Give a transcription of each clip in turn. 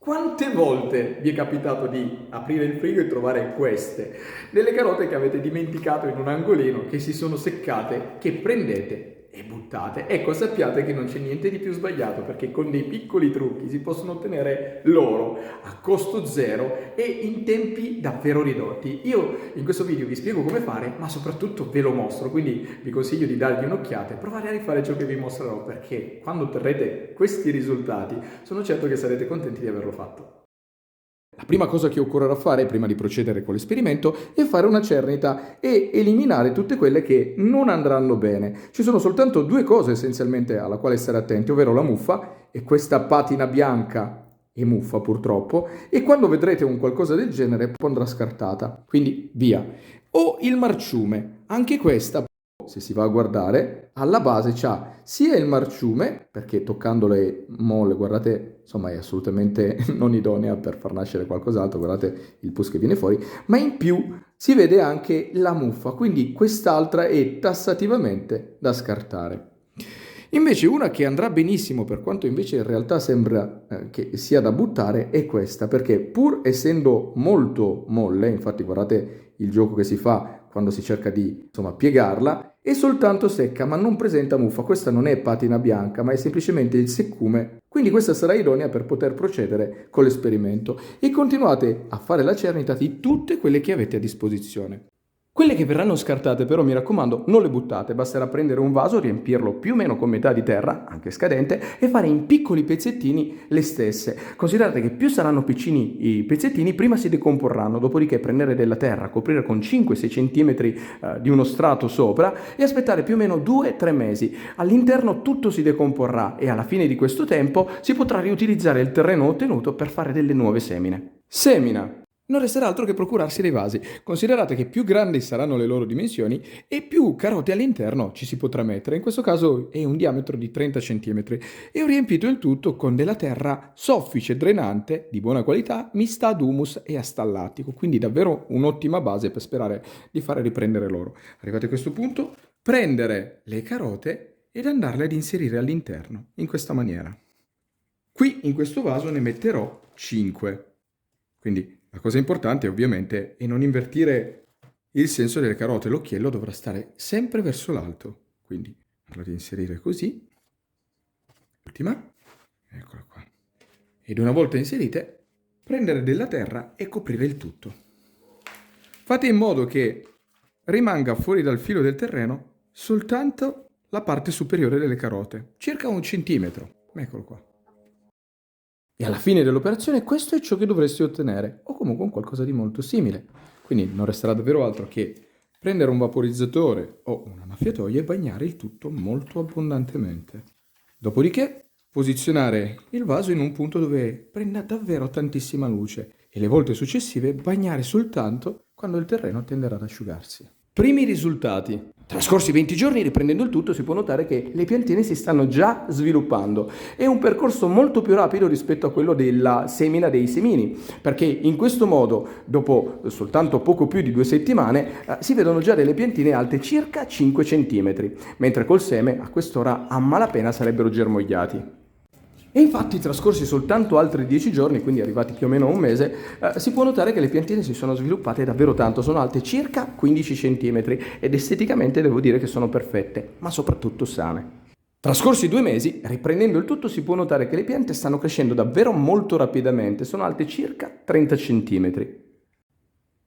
Quante volte vi è capitato di aprire il frigo e trovare queste? Delle carote che avete dimenticato in un angolino, che si sono seccate, che prendete e buttate. Ecco, sappiate che non c'è niente di più sbagliato, perché con dei piccoli trucchi si possono ottenere l'oro a costo zero e in tempi davvero ridotti. Io in questo video vi spiego come fare, ma soprattutto ve lo mostro, quindi vi consiglio di dargli un'occhiata e provare a rifare ciò che vi mostrerò, perché quando otterrete questi risultati sono certo che sarete contenti di averlo fatto. La prima cosa che occorrerà fare prima di procedere con l'esperimento è fare una cernita e eliminare tutte quelle che non andranno bene. Ci sono soltanto due cose essenzialmente alla quale stare attenti, ovvero la muffa e questa patina bianca e muffa purtroppo, e quando vedrete un qualcosa del genere andrà scartata, quindi via. O il marciume, anche questa, se si va a guardare, alla base c'ha sia il marciume, perché toccandole molle, guardate, insomma è assolutamente non idonea per far nascere qualcos'altro, guardate il pus che viene fuori, ma in più si vede anche la muffa, quindi quest'altra è tassativamente da scartare. Invece una che andrà benissimo, per quanto invece in realtà sembra che sia da buttare, è questa, perché pur essendo molto molle, infatti guardate il gioco che si fa quando si cerca di piegarla, è soltanto secca ma non presenta muffa. Questa non è patina bianca ma è semplicemente il seccume, quindi questa sarà idonea per poter procedere con l'esperimento. E continuate a fare la cernita di tutte quelle che avete a disposizione. Quelle che verranno scartate però, mi raccomando, non le buttate, basterà prendere un vaso, riempirlo più o meno con metà di terra, anche scadente, e fare in piccoli pezzettini le stesse. Considerate che più saranno piccini i pezzettini, prima si decomporranno, dopodiché prendere della terra, coprire con 5-6 cm di uno strato sopra e aspettare più o meno 2-3 mesi. All'interno tutto si decomporrà e alla fine di questo tempo si potrà riutilizzare il terreno ottenuto per fare delle nuove semine. Semina! Non resterà altro che procurarsi dei vasi. Considerate che più grandi saranno le loro dimensioni e più carote all'interno ci si potrà mettere. In questo caso è un diametro di 30 cm e ho riempito il tutto con della terra soffice, drenante, di buona qualità, mista ad humus e a stallatico. Quindi davvero un'ottima base per sperare di fare riprendere l'oro. Arrivati a questo punto, prendere le carote ed andarle ad inserire all'interno, in questa maniera. Qui in questo vaso ne metterò 5. Quindi la cosa importante ovviamente è non invertire il senso delle carote, l'occhiello dovrà stare sempre verso l'alto, quindi andrò ad inserire così, ultima, eccola qua, ed una volta inserite prendere della terra e coprire il tutto. Fate in modo che rimanga fuori dal filo del terreno soltanto la parte superiore delle carote, circa 1 centimetro, eccolo qua. E alla fine dell'operazione questo è ciò che dovresti ottenere, o comunque un qualcosa di molto simile. Quindi non resterà davvero altro che prendere un vaporizzatore o una annaffiatoia e bagnare il tutto molto abbondantemente. Dopodiché posizionare il vaso in un punto dove prenda davvero tantissima luce e le volte successive bagnare soltanto quando il terreno tenderà ad asciugarsi. Primi risultati. Trascorsi 20 giorni, riprendendo il tutto, si può notare che le piantine si stanno già sviluppando. È un percorso molto più rapido rispetto a quello della semina dei semini, perché in questo modo, dopo soltanto poco più di 2 settimane, si vedono già delle piantine alte circa 5 cm, mentre col seme a quest'ora a malapena sarebbero germogliati. E infatti, trascorsi soltanto altri 10 giorni, quindi arrivati più o meno a un mese, si può notare che le piantine si sono sviluppate davvero tanto, sono alte circa 15 cm ed esteticamente devo dire che sono perfette, ma soprattutto sane. Trascorsi 2 mesi, riprendendo il tutto, si può notare che le piante stanno crescendo davvero molto rapidamente, sono alte circa 30 cm.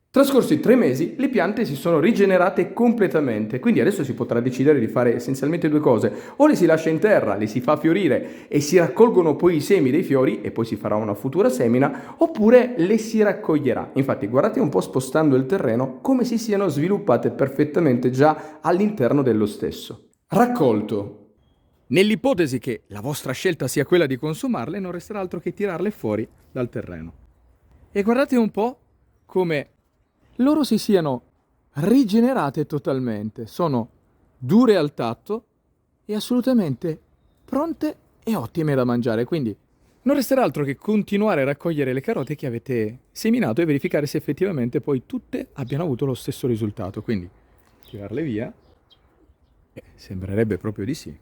Trascorsi 3 mesi, le piante si sono rigenerate completamente, quindi adesso si potrà decidere di fare essenzialmente due cose: o le si lascia in terra, le si fa fiorire e si raccolgono poi i semi dei fiori e poi si farà una futura semina, oppure le si raccoglierà. Infatti guardate un po' spostando il terreno come si siano sviluppate perfettamente già all'interno dello stesso. Raccolto. Nell'ipotesi che la vostra scelta sia quella di consumarle, non resterà altro che tirarle fuori dal terreno. E guardate un po' come loro si siano rigenerate totalmente, sono dure al tatto e assolutamente pronte e ottime da mangiare, quindi non resterà altro che continuare a raccogliere le carote che avete seminato e verificare se effettivamente poi tutte abbiano avuto lo stesso risultato, quindi tirarle via, sembrerebbe proprio di sì.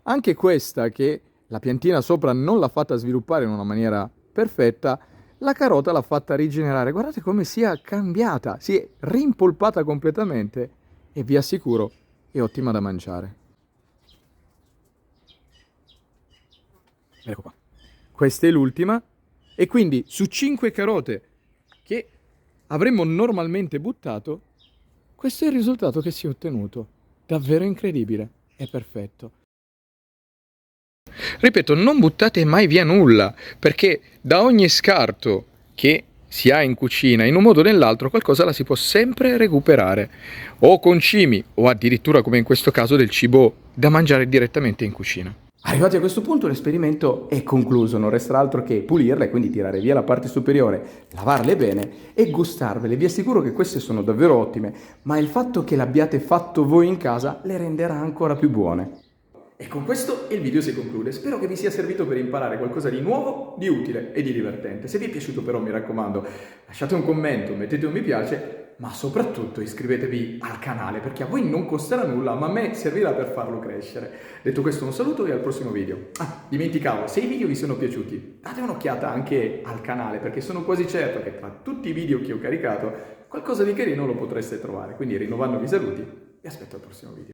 Anche questa, che la piantina sopra non l'ha fatta sviluppare in una maniera perfetta, la carota l'ha fatta rigenerare. Guardate come sia cambiata, si è rimpolpata completamente e vi assicuro è ottima da mangiare. Ecco qua. Questa è l'ultima e quindi su 5 carote che avremmo normalmente buttato, questo è il risultato che si è ottenuto. Davvero incredibile, è perfetto. Ripeto, non buttate mai via nulla, perché da ogni scarto che si ha in cucina, in un modo o nell'altro, qualcosa la si può sempre recuperare, o concimi, o addirittura, come in questo caso, del cibo da mangiare direttamente in cucina. Arrivati a questo punto l'esperimento è concluso, non resterà altro che pulirle, quindi tirare via la parte superiore, lavarle bene e gustarvele. Vi assicuro che queste sono davvero ottime, ma il fatto che l'abbiate fatto voi in casa le renderà ancora più buone. E con questo il video si conclude. Spero che vi sia servito per imparare qualcosa di nuovo, di utile e di divertente. Se vi è piaciuto però, mi raccomando, lasciate un commento, mettete un mi piace, ma soprattutto iscrivetevi al canale, perché a voi non costerà nulla, ma a me servirà per farlo crescere. Detto questo, un saluto e al prossimo video. Dimenticavo, se i video vi sono piaciuti, date un'occhiata anche al canale, perché sono quasi certo che tra tutti i video che ho caricato, qualcosa di carino lo potreste trovare. Quindi rinnovando i saluti, vi aspetto al prossimo video.